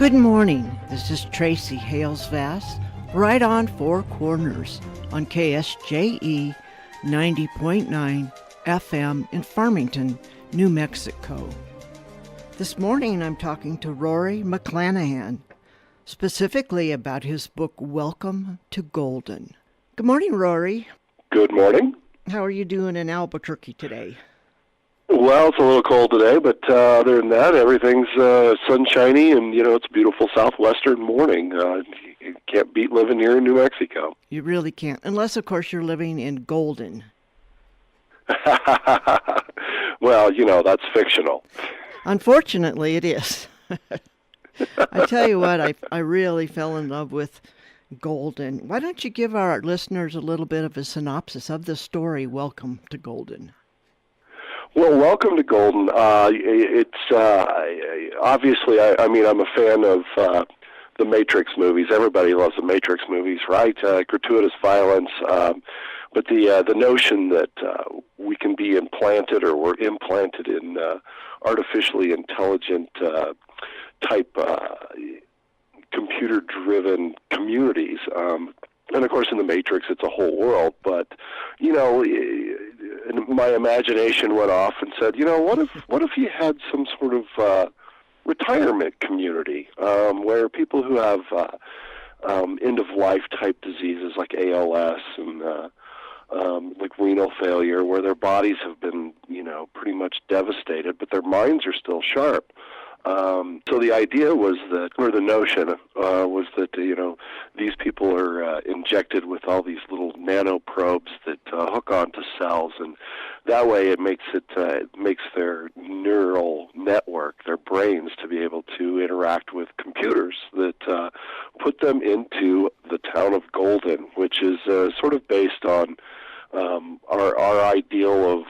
Good morning. This is Tracy Hales-Vass, right on Four Corners on KSJE 90.9 FM in Farmington, New Mexico. This morning I'm talking to Rory McClannahan, specifically about his book, Welcome to Golden. Good morning, Rory. Good morning. How are you doing in Albuquerque today? Well, it's a little cold today, but other than that, everything's sunshiny, and, it's a beautiful southwestern morning. You can't beat living here in New Mexico. You really can't, unless, of course, you're living in Golden. Well, that's fictional. Unfortunately, it is. I tell you what, I really fell in love with Golden. Why don't you give our listeners a little bit of a synopsis of the story, Welcome to Golden? Well, Welcome to Golden. It's obviously, I'm a fan of the Matrix movies. Everybody loves the Matrix movies, right? Gratuitous violence, but the notion that we can be implanted or we're implanted in artificially intelligent type computer-driven communities. And, of course, in the Matrix, it's a whole world. But, my imagination went off and said, what if you had some sort of retirement community where people who have end-of-life type diseases like ALS and like renal failure, where their bodies have been, pretty much devastated, but their minds are still sharp. So the idea was that, or the notion was that, these people are injected with all these little nanoprobes that hook onto cells, and that way it makes their neural network, their brains, to be able to interact with computers that put them into the town of Golden, which is sort of based on our ideal of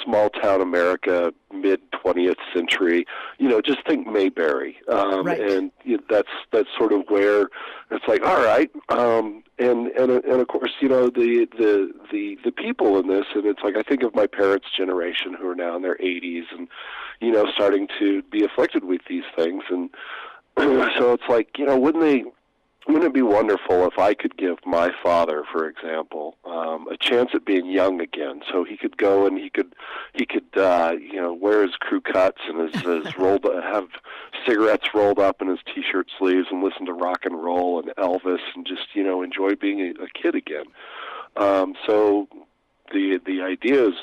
small town America, mid-20th century. Just think Mayberry, Right. And that's sort of where it's like, all right, and of course, the people in this, and it's like I think of my parents' generation who are now in their 80s, and starting to be afflicted with these things, and so it's like, wouldn't it be wonderful if I could give my father, for example, a chance at being young again, so he could go and he could wear his crew cuts and his rolled, have cigarettes rolled up in his t-shirt sleeves and listen to rock and roll and Elvis and just enjoy being a kid again. So the idea is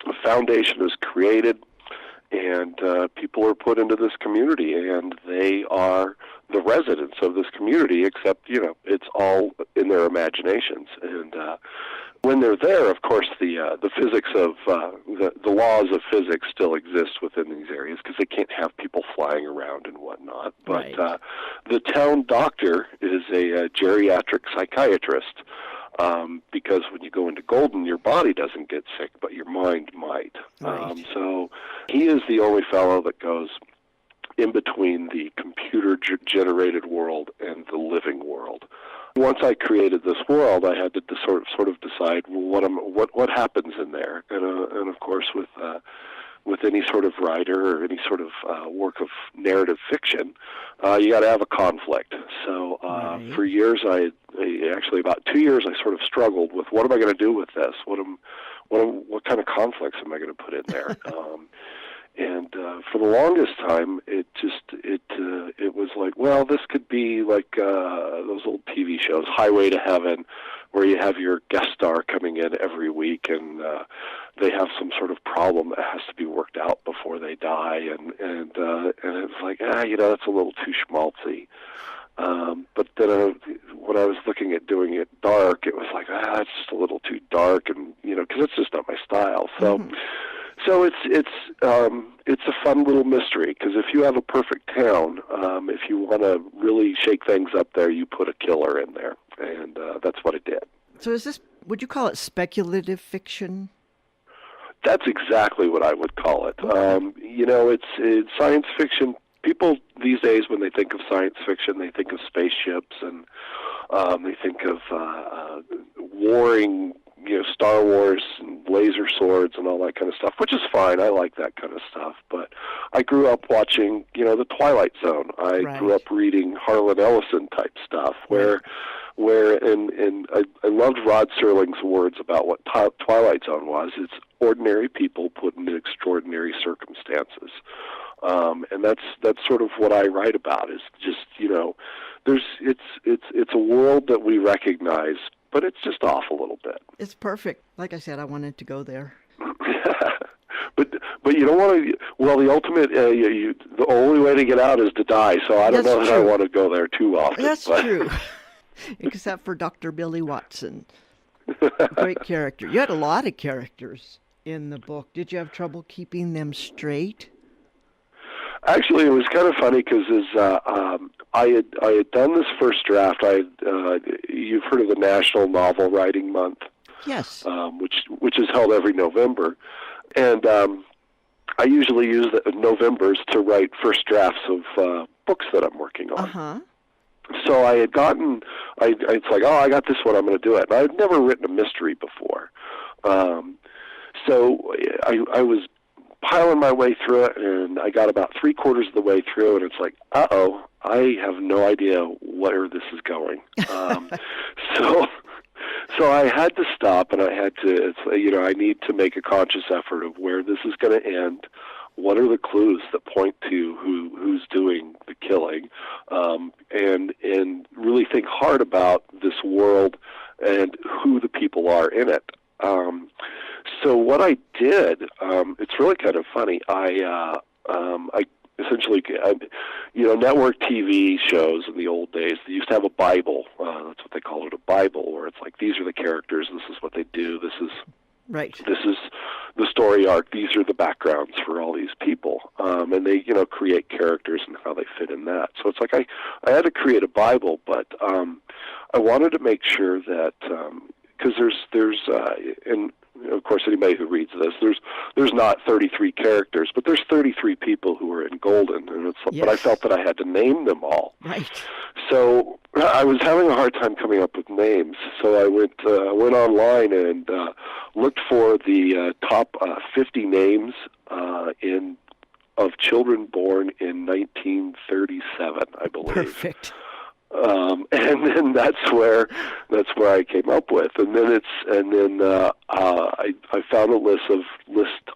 a foundation is created, and people are put into this community, and they are the residents of this community, except, it's all in their imaginations. And when they're there, of course, the physics of, the laws of physics still exist within these areas, because they can't have people flying around and whatnot. But Right. The town doctor is a geriatric psychiatrist, because when you go into Golden, your body doesn't get sick, but your mind might. Right. So he is the only fellow that goes in between the computer-generated world and the living world. Once I created this world, I had to sort of decide, well, what happens in there, and of course with any sort of writer or any sort of work of narrative fiction, you got to have a conflict. So Right. for years, actually about 2 years, I sort of struggled with what am I going to do with this? What kind of conflicts am I going to put in there? And for the longest time, it was like, well, this could be like those old TV shows, Highway to Heaven, where you have your guest star coming in every week, and they have some sort of problem that has to be worked out before they die, and it's like, that's a little too schmaltzy. But then when I was looking at doing it dark, it was like, it's just a little too dark, and because it's just not my style. So. Mm-hmm. So it's a fun little mystery, because if you have a perfect town, if you want to really shake things up there, you put a killer in there, and that's what it did. So would you call it speculative fiction? That's exactly what I would call it. It's science fiction. People these days, when they think of science fiction, they think of spaceships, and they think of warring Star Wars and laser swords and all that kind of stuff, which is fine. I like that kind of stuff. But I grew up watching, The Twilight Zone. I grew up reading Harlan Ellison type stuff, where I loved Rod Serling's words about what Twilight Zone was. It's ordinary people put in extraordinary circumstances. And that's sort of what I write about, is just, it's a world that we recognize, but it's just off a little bit. It's perfect. Like I said, I wanted to go there. But you don't want to. Well, the ultimate, the only way to get out is to die. So I don't know that I want to go there too often. That's true. Except for Dr. Billy Watson, great character. You had a lot of characters in the book. Did you have trouble keeping them straight? Actually, it was kind of funny because I had done this first draft. You've heard of the National Novel Writing Month? Yes. Which is held every November, and I usually use the Novembers to write first drafts of books that I'm working on. Uh-huh. So I had gotten, it's like, I got this one, I'm going to do it. And I had never written a mystery before. So I was piling my way through it, and I got about 3/4 of the way through, and it's like, I have no idea where this is going. So I had to stop, and I had to, I need to make a conscious effort of where this is going to end. What are the clues that point to who's doing the killing, and really think hard about this world and who the people are in it. So what I did, it's really kind of funny. I essentially, network TV shows in the old days, they used to have a Bible. That's what they call it, a Bible, where it's like, these are the characters, this is what they do, this is the story arc, these are the backgrounds for all these people. And they, create characters and how they fit in that. So it's like I had to create a Bible, but I wanted to make sure that, because there's and of course anybody who reads this, there's not 33 characters, but there's 33 people who are in Golden, and it's but I felt that I had to name them all. Right. So I was having a hard time coming up with names, so I went online and looked for the top 50 names of children born in 1937, I believe. Perfect. And then that's where I came up with, and then I found a list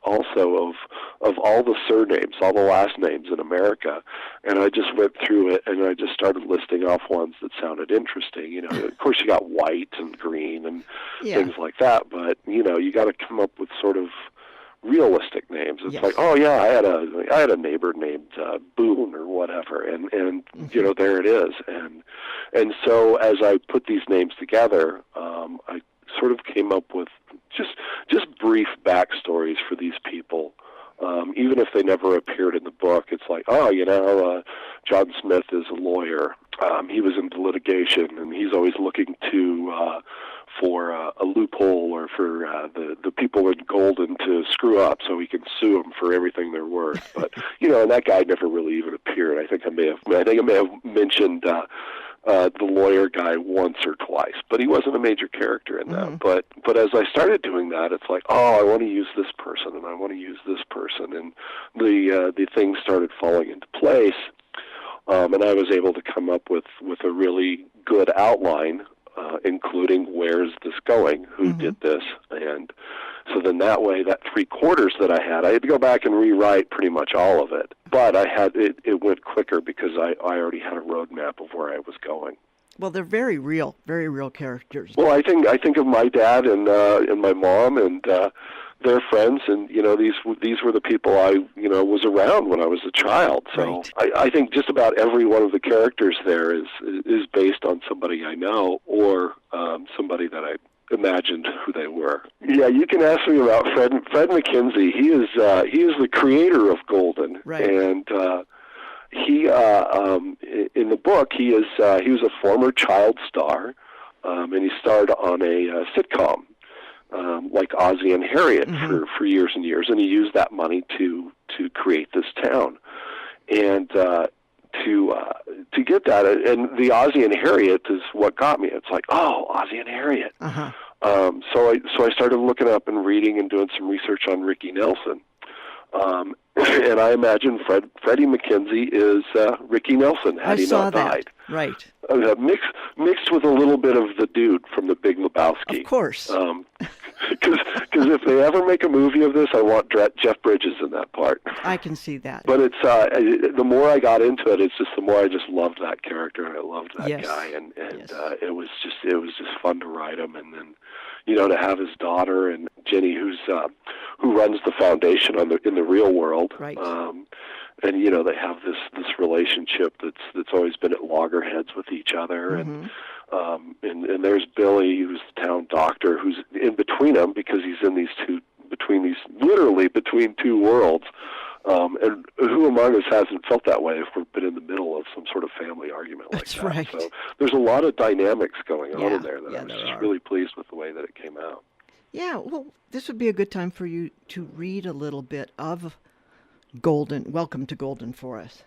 also of all the surnames, all the last names in America, and I just went through it and I just started listing off ones that sounded interesting. Of course you got White and Green and things like that, but you got to come up with sort of realistic names. It's like, I had a neighbor named Boone or whatever, and there it is. And so as I put these names together, I sort of came up with just brief backstories for these people. Even if they never appeared in the book, it's like, John Smith is a lawyer. He was into litigation, and he's always looking for a loophole, or for the people in Golden to screw up so he can sue them for everything they're worth. But and that guy never really even appeared. I think I may have mentioned the lawyer guy once or twice, but he wasn't a major character in that. But as I started doing that, it's like, I want to use this person, and I want to use this person, and the things started falling into place. And I was able to come up with a really good outline, including where's this going, who did this, and so then that way, that 3/4 that I had to go back and rewrite pretty much all of it. But I had it went quicker because I already had a roadmap of where I was going. Well, they're very real characters. Well, I think of my dad and my mom and their friends, and these were the people I was around when I was a child. So right. I think just about every one of the characters there is based on somebody I know, or somebody that I imagined who they were. Yeah, you can ask me about Fred Mckenzie. He is the creator of Golden, right. And he in the book he was a former child star, and he starred on a sitcom. Like Ozzie and Harriet for years and years, and he used that money to create this town, and to get that, and the Ozzie and Harriet is what got me. It's like, Ozzie and Harriet. So I started looking up and reading and doing some research on Ricky Nelson. And I imagine Freddie McKenzie is Ricky Nelson had he not died. Right. Mixed with a little bit of the dude from The Big Lebowski. Of course. Because if they ever make a movie of this, I want Jeff Bridges in that part. I can see that. But it's the more I got into it, it's just the more I just loved that character and I loved that guy, and yes. It was just fun to write him, and then to have his daughter and Jenny, who runs the foundation in the real world, right. And they have this relationship that's always been at loggerheads with each other, mm-hmm. And there's Billy, who's the town doctor, who's in between them because he's in literally between two worlds. And who among us hasn't felt that way if we've been in the middle of some sort of family argument like That's that? right. So there's a lot of dynamics going on in there that I was just really pleased with the way that it came out. Yeah, well, this would be a good time for you to read a little bit of Golden. Welcome to Golden for us.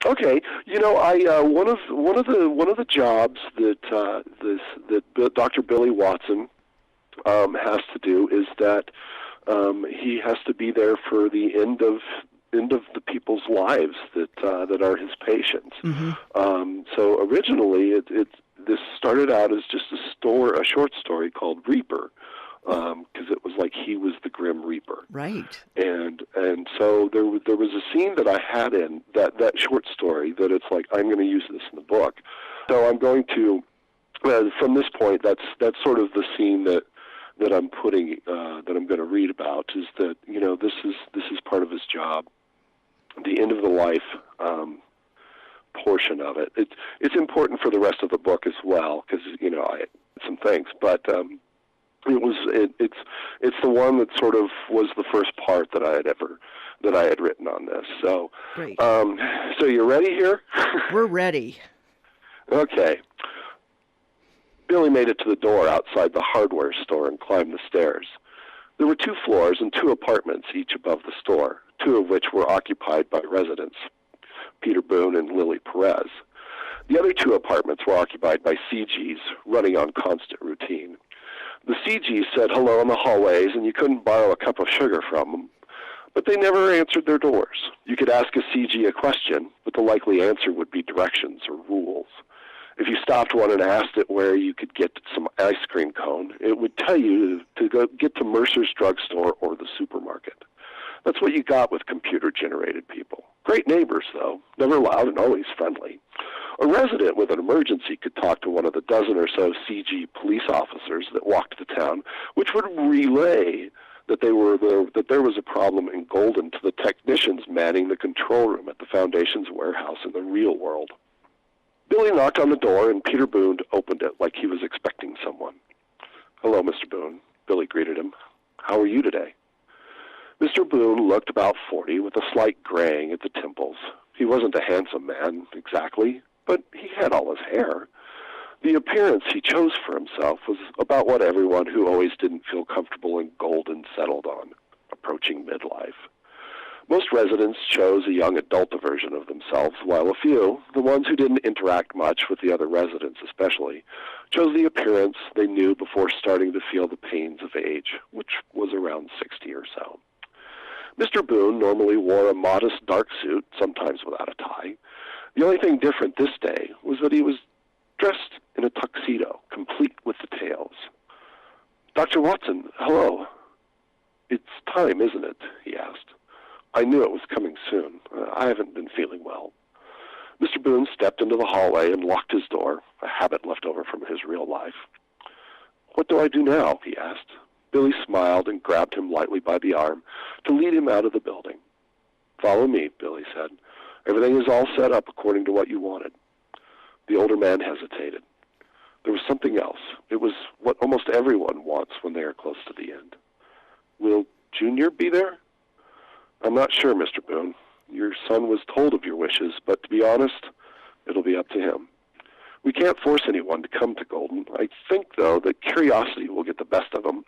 Okay, I one of the jobs that Dr. Billy Watson has to do is that he has to be there for the end of the people's lives that are his patients. Mm-hmm. So originally, this started out as just a short story called Reaper, because it was like he was the Grim Reaper. Right. And so there was a scene that I had in that short story that it's like, I'm going to use this in the book. So I'm going to, from this point, that's sort of the scene that I'm putting that I'm going to read about, is that this is part of his job, the end of the life portion of it. It's important for the rest of the book as well, because I had some things, but it's the one that sort of was the first part that I had written on this. So great. So you ready here? We're ready. Okay. Billy made it to the door outside the hardware store and climbed the stairs. There were 2 floors and 2 apartments, each above the store, 2 of which were occupied by residents, Peter Boone and Lily Perez. The other 2 apartments were occupied by CGs, running on constant routine. The CGs said hello in the hallways, and you couldn't borrow a cup of sugar from them, but they never answered their doors. You could ask a CG a question, but the likely answer would be directions or rules. If you stopped one and asked it where you could get some ice cream cone, it would tell you to go get to Mercer's drugstore or the supermarket. That's what you got with computer-generated people. Great neighbors, though, never loud and always friendly. A resident with an emergency could talk to one of the dozen or so CG police officers that walked the town, which would relay that there was a problem in Golden to the technicians manning the control room at the Foundation's warehouse in the real world. Billy knocked on the door, and Peter Boone opened it like he was expecting someone. "Hello, Mr. Boone," Billy greeted him. "How are you today?" Mr. Boone looked about 40 with a slight graying at the temples. He wasn't a handsome man, exactly, but he had all his hair. The appearance he chose for himself was about what everyone who always didn't feel comfortable in Golden settled on, approaching midlife. Most residents chose a young adult version of themselves, while a few, the ones who didn't interact much with the other residents especially, chose the appearance they knew before starting to feel the pains of age, which was around 60 or so. Mr. Boone normally wore a modest dark suit, sometimes without a tie. The only thing different this day was that he was dressed in a tuxedo, complete with the tails. "Dr. Watson, hello. It's time, isn't it?" he asked. "I knew it was coming soon. I haven't been feeling well." Mr. Boone stepped into the hallway and locked his door, a habit left over from his real life. "What do I do now?" he asked. Billy smiled and grabbed him lightly by the arm to lead him out of the building. "Follow me," Billy said. "Everything is all set up according to what you wanted." The older man hesitated. There was something else. It was what almost everyone wants when they are close to the end. "Will Junior be there?" "I'm not sure, Mr. Boone. Your son was told of your wishes, but to be honest, it'll be up to him. We can't force anyone to come to Golden. I think, though, that curiosity will get the best of him,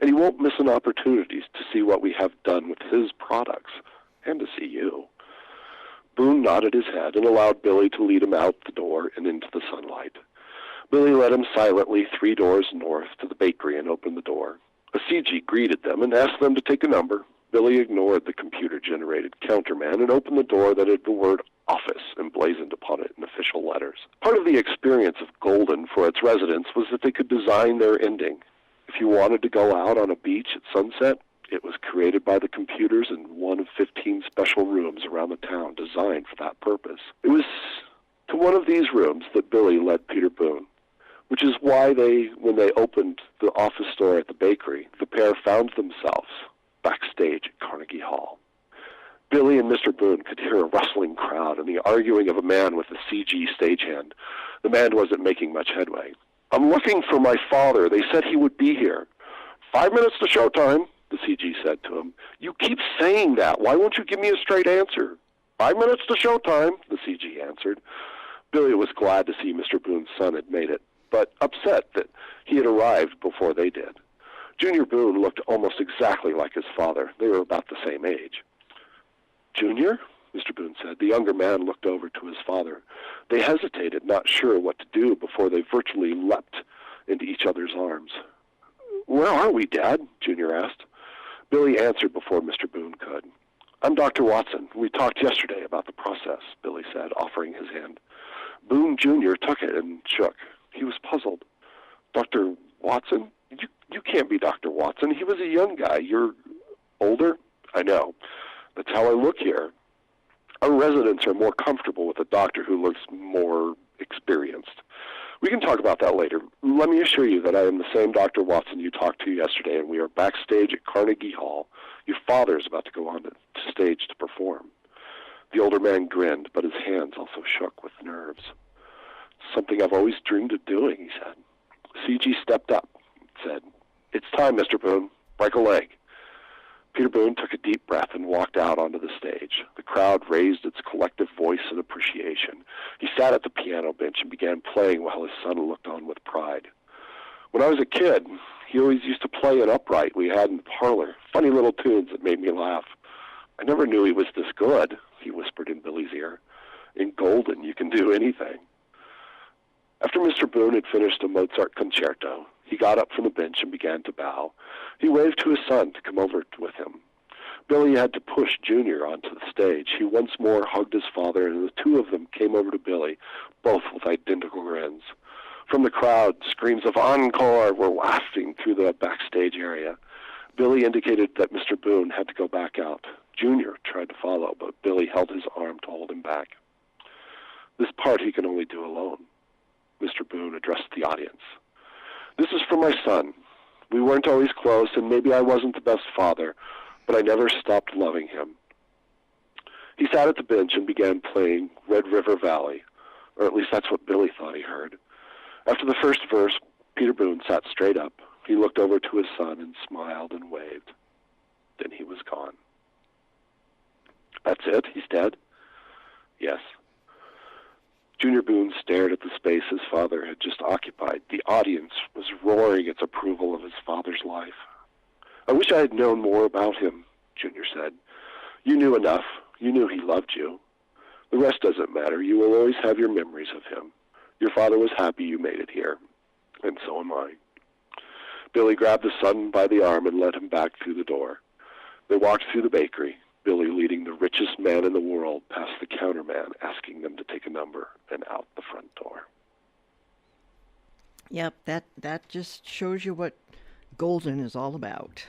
and he won't miss an opportunity to see what we have done with his products, and to see you." Boone nodded his head and allowed Billy to lead him out the door and into the sunlight. Billy led him silently 3 doors north to the bakery and opened the door. A CG greeted them and asked them to take a number. Billy ignored the computer-generated counterman and opened the door that had the word office emblazoned upon it in official letters. Part of the experience of Golden for its residents was that they could design their ending. If you wanted to go out on a beach at sunset, it was created by the computers in one of 15 special rooms around the town designed for that purpose. It was to one of these rooms that Billy led Peter Boone, which is why when they opened the office store at the bakery, the pair found themselves backstage at Carnegie Hall. Billy and Mr. Boone could hear a rustling crowd and the arguing of a man with a CG stagehand. The man wasn't making much headway. "I'm looking for my father. They said he would be here." "5 minutes to showtime," the CG said to him. "You keep saying that. Why won't you give me a straight answer?" "5 minutes to showtime," the CG answered. Billy was glad to see Mr. Boone's son had made it, but upset that he had arrived before they did. Junior Boone looked almost exactly like his father. They were about the same age. "Junior?" Mr. Boone said. The younger man looked over to his father. They hesitated, not sure what to do, before they virtually leapt into each other's arms. "Where are we, Dad?" Junior asked. Billy answered before Mr. Boone could. "I'm Dr. Watson. We talked yesterday about the process," Billy said, offering his hand. Boone Jr. took it and shook. He was puzzled. "Dr. Watson? You can't be Dr. Watson. He was a young guy. You're older?" "I know. That's how I look here. Our residents are more comfortable with a doctor who looks more experienced. We can talk about that later. Let me assure you that I am the same Dr. Watson you talked to yesterday, and we are backstage at Carnegie Hall. Your father is about to go on the stage to perform." The older man grinned, but his hands also shook with nerves. "Something I've always dreamed of doing," he said. CG stepped up and said, "It's time, Mr. Boone. Break a leg." Peter Boone took a deep breath and walked out onto the stage. The crowd raised its collective voice in appreciation. He sat at the piano bench and began playing while his son looked on with pride. "When I was a kid, he always used to play an upright we had in the parlor, funny little tunes that made me laugh. I never knew he was this good," he whispered in Billy's ear. "In Golden, you can do anything." After Mr. Boone had finished a Mozart concerto, he got up from the bench and began to bow. He waved to his son to come over with him. Billy had to push Junior onto the stage. He once more hugged his father, and the two of them came over to Billy, both with identical grins. From the crowd, screams of "Encore" were wafting through the backstage area. Billy indicated that Mr. Boone had to go back out. Junior tried to follow, but Billy held his arm to hold him back. "This part he can only do alone." Mr. Boone addressed the audience. "This is for my son. We weren't always close, and maybe I wasn't the best father, but I never stopped loving him." He sat at the bench and began playing Red River Valley, or at least that's what Billy thought he heard. After the first verse, Peter Boone sat straight up. He looked over to his son and smiled and waved. Then he was gone. "That's it? He's dead?" "Yes." Junior Boone stared at the space his father had just occupied. The audience was roaring its approval of his father's life. "I wish I had known more about him," Junior said. "You knew enough. You knew he loved you. The rest doesn't matter. You will always have your memories of him. Your father was happy you made it here, and so am I." Billy grabbed the son by the arm and led him back through the door. They walked through the bakery, Billy leading the richest man in the world past the counterman, asking them to take a number, and out the front door. Yep, that just shows you what Golden is all about.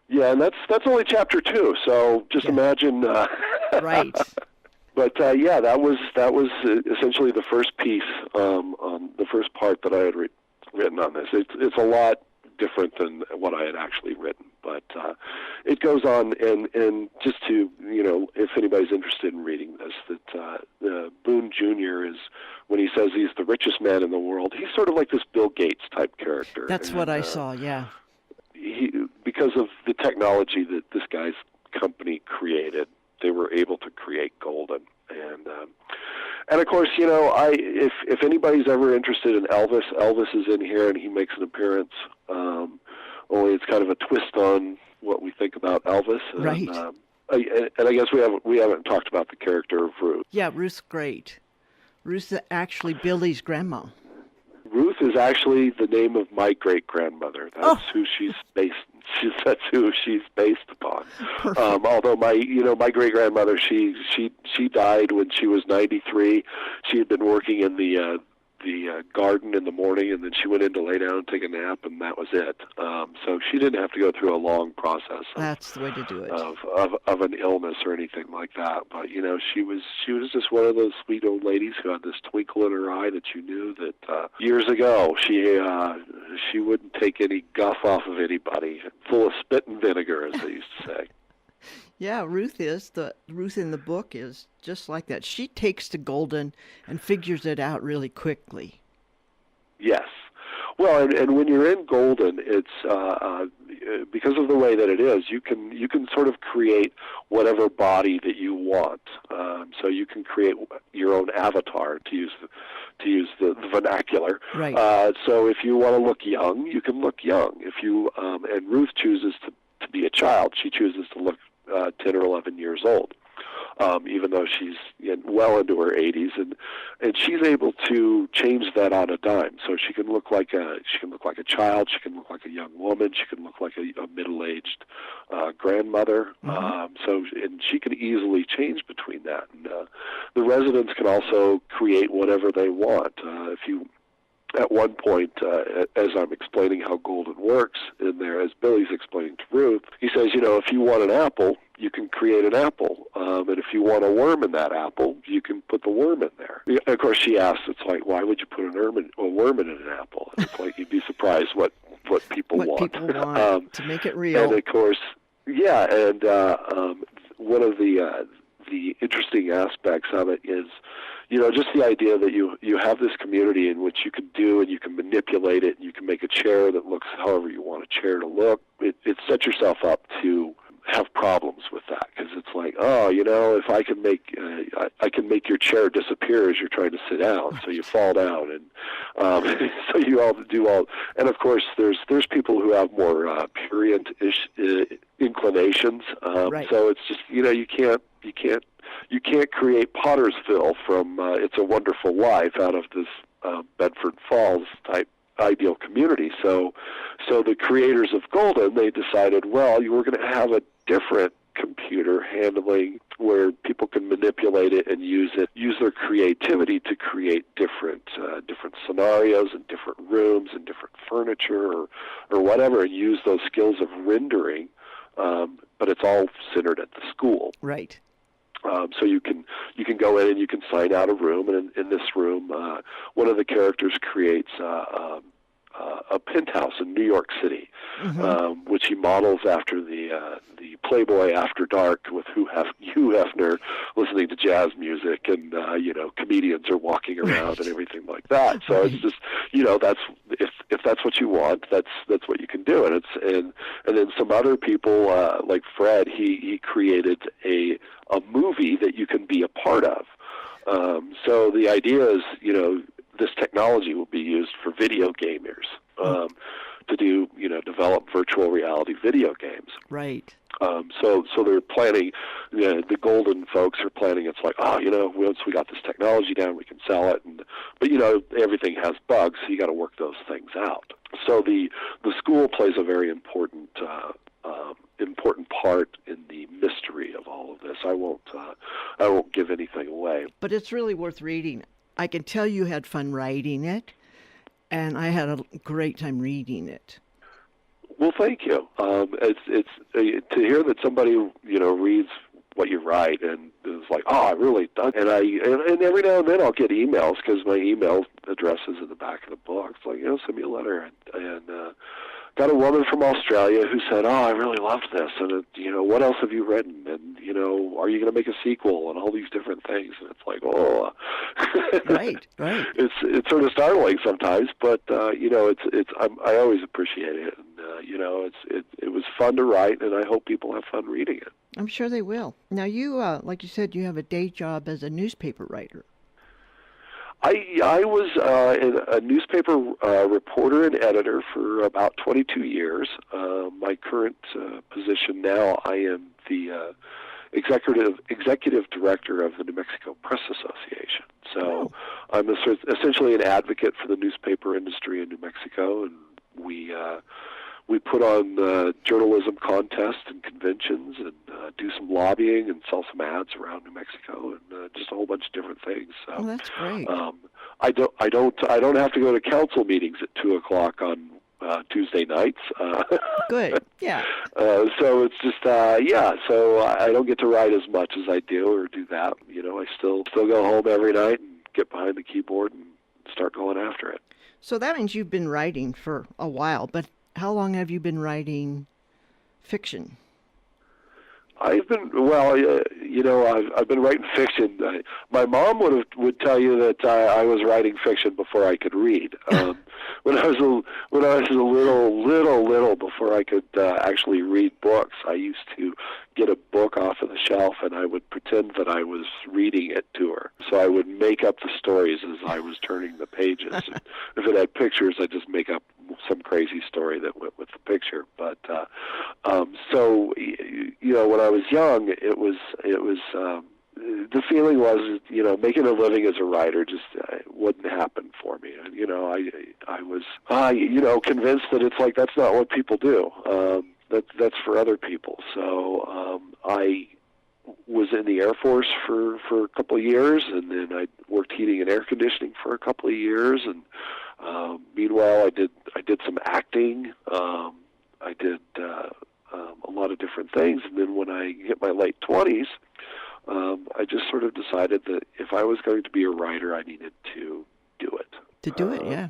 Yeah, and that's only chapter 2, so just imagine. Right. But yeah, that was essentially the first piece, the first part that I had written on this. It's a lot different than what I had actually written, but it goes on, and just to, if anybody's interested in reading this, that Boone Jr. is, when he says he's the richest man in the world, he's sort of like this Bill Gates type character. That's what I saw, yeah. Because of the technology that this guy's company created, they were able to create Golden, and of course, if anybody's ever interested in Elvis is in here, and he makes an appearance. Only it's kind of a twist on what we think about Elvis. Right. And I guess we haven't talked about the character of Ruth. Yeah, Ruth's great. Ruth's actually Billy's grandma. Ruth is actually the name of my great-grandmother. That's who she's based. That's who she's based upon. Although my great-grandmother, she died when she was 93. She had been working in the garden in the morning, and then she went in to lay down and take a nap, and that was it. So she didn't have to go through a long process. That's the way to do it. Of an illness or anything like that. But she was just one of those sweet old ladies who had this twinkle in her eye that you knew that years ago she wouldn't take any guff off of anybody. Full of spit and vinegar, as they used to say. Yeah, Ruth in the book is just like that. She takes to Golden and figures it out really quickly. Yes. Well, and when you're in Golden, it's because of the way that it is, you can sort of create whatever body that you want. So you can create your own avatar, to use the vernacular. Right. So if you want to look young, you can look young. If you and Ruth chooses to be a child, she chooses to look 10 or 11 years old, even though she's well into her 80s, and she's able to change that on a dime. So she can look like a child, she can look like a young woman, she can look like a middle-aged grandmother. And she can easily change between that. And the residents can also create whatever they want. At one point, as I'm explaining how Golden works in there, as Billy's explaining to Ruth, he says, if you want an apple, you can create an apple. And if you want a worm in that apple, you can put the worm in there. And of course, she asks, it's like, why would you put a worm in an apple? And it's like, you'd be surprised what people want. What people want to make it real. And of course, yeah, and one of the interesting aspects of it is, just the idea that you have this community in which you can do and you can manipulate it, and you can make a chair that looks however you want a chair to look. It sets yourself up to have problems with that, because it's like, if I can make your chair disappear as you're trying to sit down, so you fall down, and so you all do all. And of course, there's people who have more prurient-ish inclinations. Right. So it's just you can't create Pottersville from It's a Wonderful Life out of this Bedford Falls type ideal community. So the creators of Golden, they decided, well, you were going to have a different computer handling where people can manipulate it and use their creativity to create different scenarios and different rooms and different furniture or whatever, and use those skills of rendering, but it's all centered at the school. Right. So you can go in and you can sign out a room, and in this room, one of the characters creates a penthouse in New York City, which he models after the Playboy After Dark, with Hugh Hefner listening to jazz music, and comedians are walking around and everything like that. So it's just that's if that's what you want, that's what you can do. And then some other people like Fred, he created a movie that you can be a part of. So the idea is, this technology will be used for video gamers to do, develop virtual reality video games. Right. So they're planning, the Golden folks are planning, it's like, once we got this technology down, we can sell it. But everything has bugs, so you got to work those things out. So the school plays a very important part in the mystery of all of this. I won't give anything away. But it's really worth reading. I can tell you had fun writing it, and I had a great time reading it. Well, thank you. It's to hear that somebody reads what you write and is like, I really done. And every now and then I'll get emails, because my email address is in the back of the book. It's like, send me a letter, and got a woman from Australia who said, I really loved this, and what else have you written, and are you going to make a sequel, and all these different things. And it's like, right. It's sort of startling sometimes, but I always appreciate it, and it was fun to write, and I hope people have fun reading it. I'm sure they will. Now you, like you said, you have a day job as a newspaper writer. I was a newspaper reporter and editor for about 22 years. My current position now, I am the executive director of the New Mexico Press Association. So I'm essentially an advocate for the newspaper industry in New Mexico, and we put on journalism contests and conventions, and do some lobbying and sell some ads around New Mexico, and just a whole bunch of different things. So that's great. I don't have to go to council meetings at 2:00 on Tuesday nights. Good. Yeah. So it's just So I don't get to write as much as I do or do that. I still go home every night and get behind the keyboard and start going after it. So that means you've been writing for a while, but how long have you been writing fiction? I've been I've been writing fiction. My mom would tell you that I was writing fiction before I could read. When I was a little before I could actually read books, I used to get a book off of the shelf and I would pretend that I was reading it to her. So I would make up the stories as I was turning the pages. If it had pictures, I'd just make up some crazy story that went with the picture. But when I was young, it was the feeling was, making a living as a writer just wouldn't happen for me. And, I was, convinced that it's like, that's not what people do. That's for other people. So I was in the Air Force for a couple of years, and then I worked heating and air conditioning for a couple of years. And meanwhile, I did some acting. I did a lot of different things. And then when I hit my late 20s, I just sort of decided that if I was going to be a writer, I needed to do it. To do it, yeah.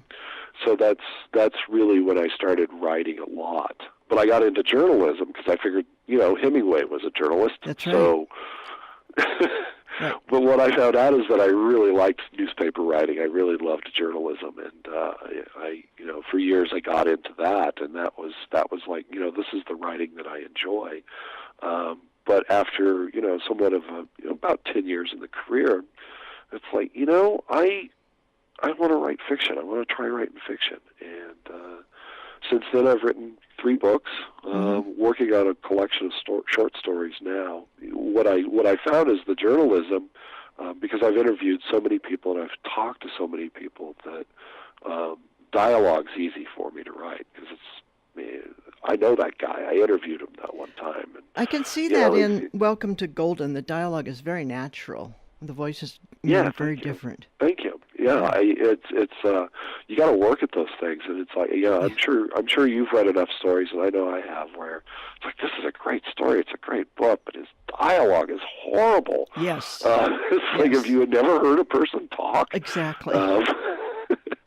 So that's really when I started writing a lot. But I got into journalism because I figured, Hemingway was a journalist. That's right. So, right. But what I found out is that I really liked newspaper writing. I really loved journalism, and I for years I got into that, and that was like, this is the writing that I enjoy. But after, somewhat of about 10 years in the career, it's like, I want to write fiction. I want to try writing fiction. And since then, I've written 3 books, working on a collection of short stories now. What I found is the journalism, because I've interviewed so many people and I've talked to so many people, that dialogue's easy for me to write, because I know that guy. I interviewed him that one time. And, I can see that in Welcome to Golden. The dialogue is very natural. The voice is very different. Thank you. Yeah, it's you got to work at those things, and it's like, I'm sure you've read enough stories, and I know I have, where it's like, this is a great story, it's a great book, but his dialogue is horrible. Yes. It's like if you had never heard a person talk. Exactly.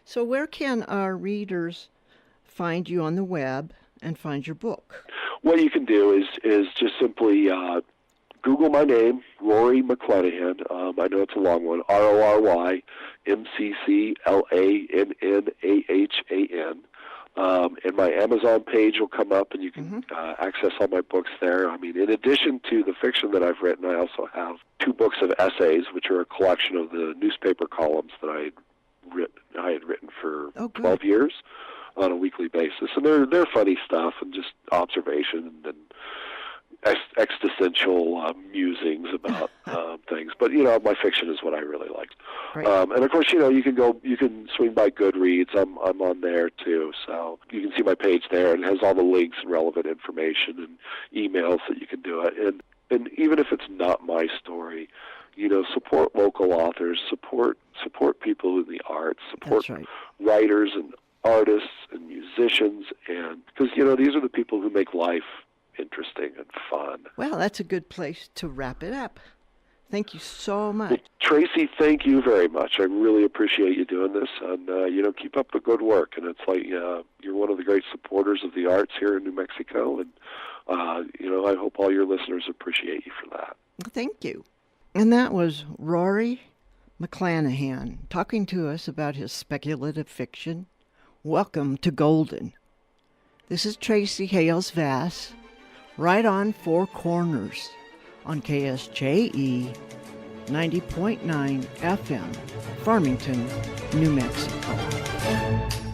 So where can our readers find you on the web and find your book? What you can do is just simply Google my name, Rory McClannahan. I know it's a long one, RORY McClannahan. And my Amazon page will come up, and you can access all my books there. I mean, in addition to the fiction that I've written, I also have 2 books of essays, which are a collection of the newspaper columns that I had written for 12 years on a weekly basis. And they're funny stuff and just observation and existential musings about things. But my fiction is what I really like. Right. And of course, you can swing by Goodreads. I'm on there too, so you can see my page there, and it has all the links and relevant information and emails that you can do it. And even if it's not my story, support local authors, support people in the arts, support writers and artists and musicians, and because these are the people who make life interesting and fun. Well, that's a good place to wrap it up. Thank you so much. Well, Tracy, thank you very much. I really appreciate you doing this, and keep up the good work. And it's like you're one of the great supporters of the arts here in New Mexico, and I hope all your listeners appreciate you for that. Thank you. And that was Rory McClannahan talking to us about his speculative fiction, Welcome to Golden. This is Tracy Hales-Vass, right on Four Corners on KSJE 90.9 FM, Farmington, New Mexico.